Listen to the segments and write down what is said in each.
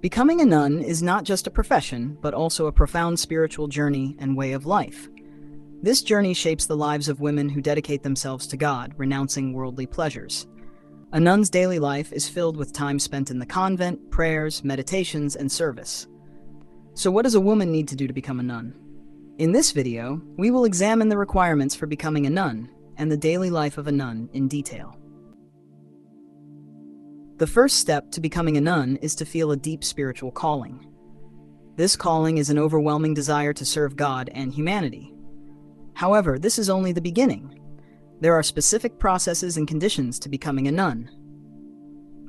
Becoming a nun is not just a profession, but also a profound spiritual journey and way of life. This journey shapes the lives of women who dedicate themselves to God, renouncing worldly pleasures. A nun's daily life is filled with time spent in the convent, prayers, meditations, and service. So what does a woman need to do to become a nun? In this video, we will examine the requirements for becoming a nun and the daily life of a nun in detail. The first step to becoming a nun is to feel a deep spiritual calling. This calling is an overwhelming desire to serve God and humanity. However, this is only the beginning. There are specific processes and conditions to becoming a nun.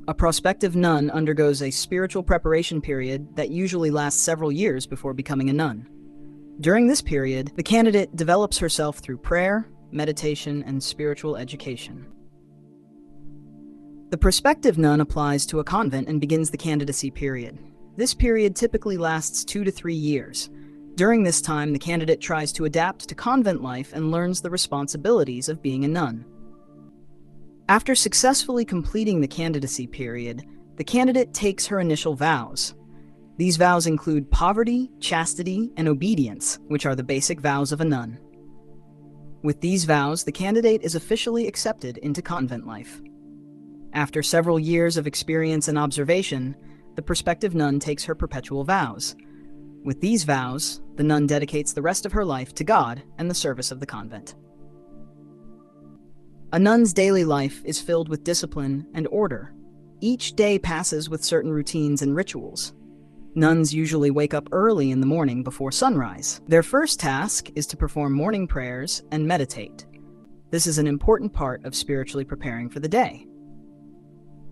A prospective nun undergoes a spiritual preparation period that usually lasts several years before becoming a nun. During this period, the candidate develops herself through prayer, meditation, and spiritual education. The prospective nun applies to a convent and begins the candidacy period. This period typically lasts 2 to 3 years. During this time, the candidate tries to adapt to convent life and learns the responsibilities of being a nun. After successfully completing the candidacy period, the candidate takes her initial vows. These vows include poverty, chastity, and obedience, which are the basic vows of a nun. With these vows, the candidate is officially accepted into convent life. After several years of experience and observation, the prospective nun takes her perpetual vows. With these vows, the nun dedicates the rest of her life to God and the service of the convent. A nun's daily life is filled with discipline and order. Each day passes with certain routines and rituals. Nuns usually wake up early in the morning before sunrise. Their first task is to perform morning prayers and meditate. This is an important part of spiritually preparing for the day.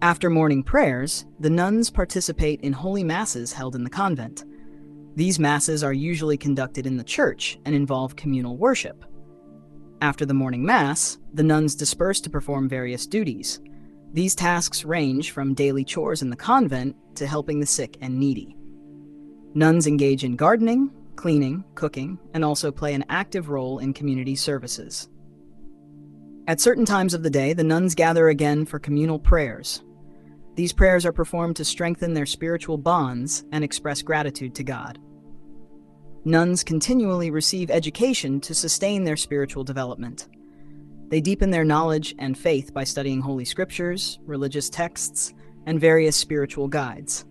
After morning prayers, the nuns participate in holy masses held in the convent. These masses are usually conducted in the church and involve communal worship. After the morning mass, the nuns disperse to perform various duties. These tasks range from daily chores in the convent to helping the sick and needy. Nuns engage in gardening, cleaning, cooking, and also play an active role in community services. At certain times of the day, the nuns gather again for communal prayers. These prayers are performed to strengthen their spiritual bonds and express gratitude to God. Nuns continually receive education to sustain their spiritual development. They deepen their knowledge and faith by studying holy scriptures, religious texts, and various spiritual guides.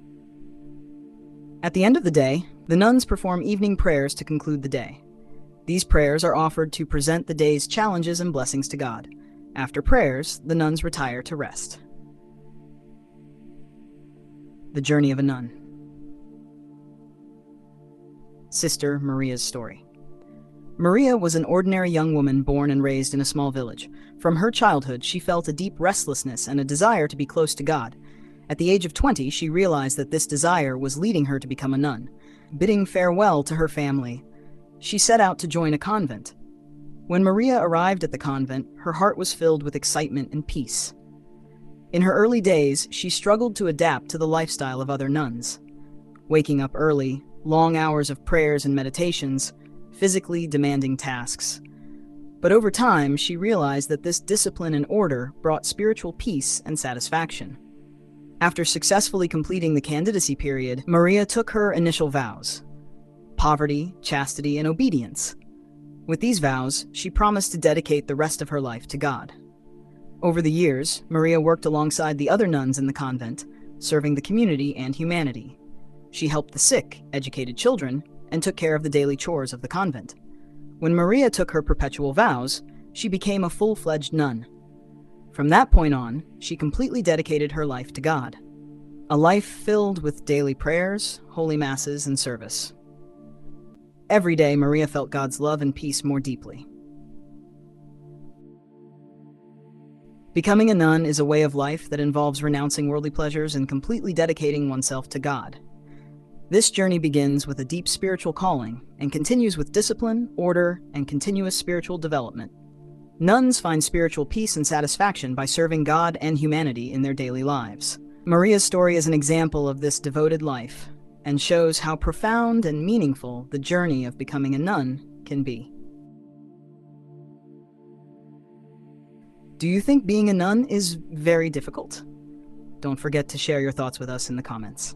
At the end of the day, the nuns perform evening prayers to conclude the day. These prayers are offered to present the day's challenges and blessings to God. After prayers, the nuns retire to rest. The journey of a nun. Sister Maria's story. Maria was an ordinary young woman born and raised in a small village. From her childhood, she felt a deep restlessness and a desire to be close to God. At the age of 20, she realized that this desire was leading her to become a nun. Bidding farewell to her family, she set out to join a convent. When Maria arrived at the convent, her heart was filled with excitement and peace. In her early days, she struggled to adapt to the lifestyle of other nuns. Waking up early, long hours of prayers and meditations, physically demanding tasks. But over time, she realized that this discipline and order brought spiritual peace and satisfaction. After successfully completing the candidacy period, Maria took her initial vows: poverty, chastity, and obedience. With these vows, she promised to dedicate the rest of her life to God. Over the years, Maria worked alongside the other nuns in the convent, serving the community and humanity. She helped the sick, educated children, and took care of the daily chores of the convent. When Maria took her perpetual vows, she became a full-fledged nun. From that point on, she completely dedicated her life to God. A life filled with daily prayers, holy masses, and service. Every day, Maria felt God's love and peace more deeply. Becoming a nun is a way of life that involves renouncing worldly pleasures and completely dedicating oneself to God. This journey begins with a deep spiritual calling and continues with discipline, order, and continuous spiritual development. Nuns find spiritual peace and satisfaction by serving God and humanity in their daily lives. Maria's story is an example of this devoted life and shows how profound and meaningful the journey of becoming a nun can be. Do you think being a nun is very difficult? Don't forget to share your thoughts with us in the comments.